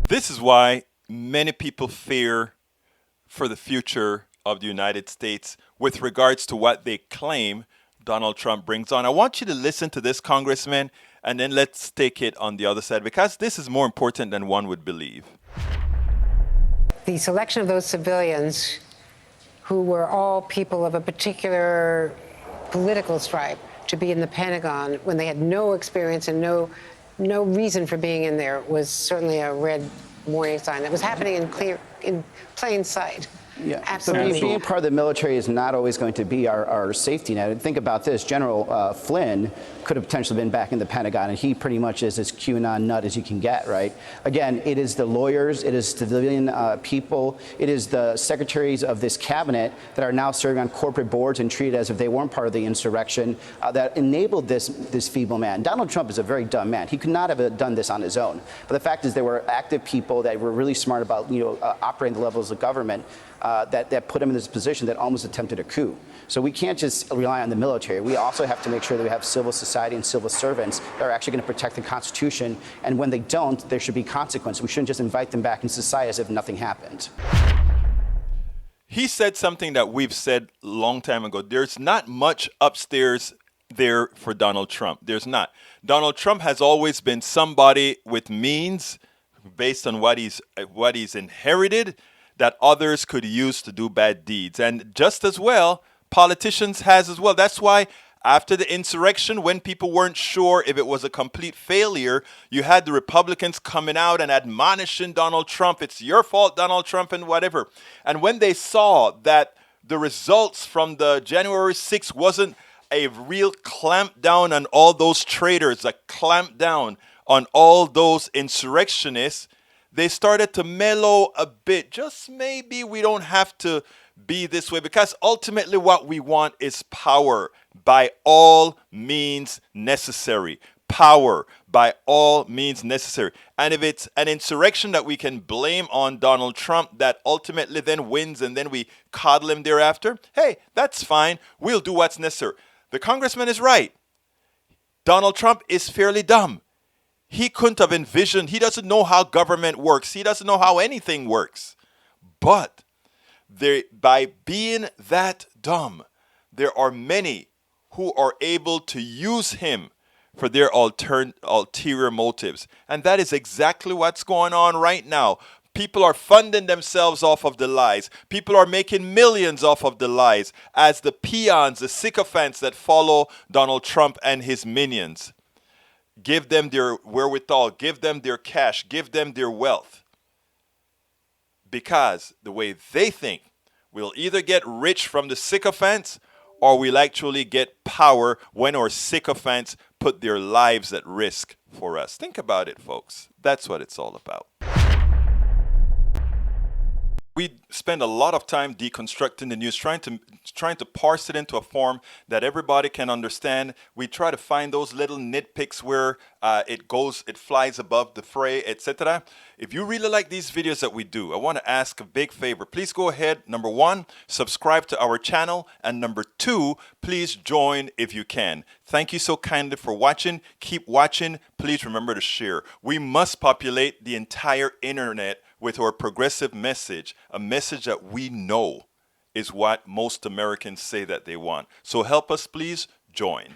This is why many people fear for the future of the United States with regards to what they claim Donald Trump brings on. I want you to listen to this, Congressman, and then let's take it on the other side, because this is more important than one would believe. The selection of those civilians who were all people of a particular political stripe to be in the Pentagon when they had no experience and no reason for being in there was certainly a red warning sign. That was happening in plain sight. Yeah, absolutely. Being part of the military is not always going to be our safety net. Think about this: General Flynn could have potentially been back in the Pentagon, and he pretty much is as QAnon nut as you can get, right? Again, it is the lawyers, it is civilian people, it is the secretaries of this cabinet that are now serving on corporate boards and treated as if they weren't part of the insurrection that enabled this feeble man. Donald Trump is a very dumb man. He could not have done this on his own. But the fact is, there were active people that were really smart about operating the levels of government. That put him in this position that almost attempted a coup. So we can't just rely on the military. We also have to make sure that we have civil society and civil servants that are actually going to protect the Constitution. And when they don't, there should be consequence. We shouldn't just invite them back into society as if nothing happened. He said something that we've said a long time ago. There's not much upstairs there for Donald Trump. There's not. Donald Trump has always been somebody with means based on what he's inherited, that others could use to do bad deeds. And just as well, politicians has as well. That's why after the insurrection, when people weren't sure if it was a complete failure, you had the Republicans coming out and admonishing Donald Trump. It's your fault, Donald Trump, and whatever. And when they saw that the results from the January 6th wasn't a real clamp down on all those traitors, a clamp down on all those insurrectionists, they started to mellow a bit. Just maybe we don't have to be this way, because ultimately what we want is power by all means necessary. Power by all means necessary. And if it's an insurrection that we can blame on Donald Trump that ultimately then wins and then we coddle him thereafter, hey, that's fine. We'll do what's necessary. The congressman is right. Donald Trump is fairly dumb. He couldn't have envisioned, he doesn't know how government works. He doesn't know how anything works. But by being that dumb, there are many who are able to use him for their ulterior motives. And that is exactly what's going on right now. People are funding themselves off of the lies. People are making millions off of the lies as the peons, the sycophants that follow Donald Trump and his minions. Give them their wherewithal, give them their cash, give them their wealth. Because the way they think, we'll either get rich from the sycophants or we'll actually get power when our sycophants put their lives at risk for us. Think about it, folks. That's what it's all about. We spend a lot of time deconstructing the news, trying to parse it into a form that everybody can understand. We try to find those little nitpicks where it flies above the fray, etc. If you really like these videos that we do, I want to ask a big favor. Please go ahead, number one, subscribe to our channel, and number two, please join if you can. Thank you so kindly for watching. Keep watching. Please remember to share. We must populate the entire internet with our progressive message, a message that we know is what most Americans say that they want. So help us, please join.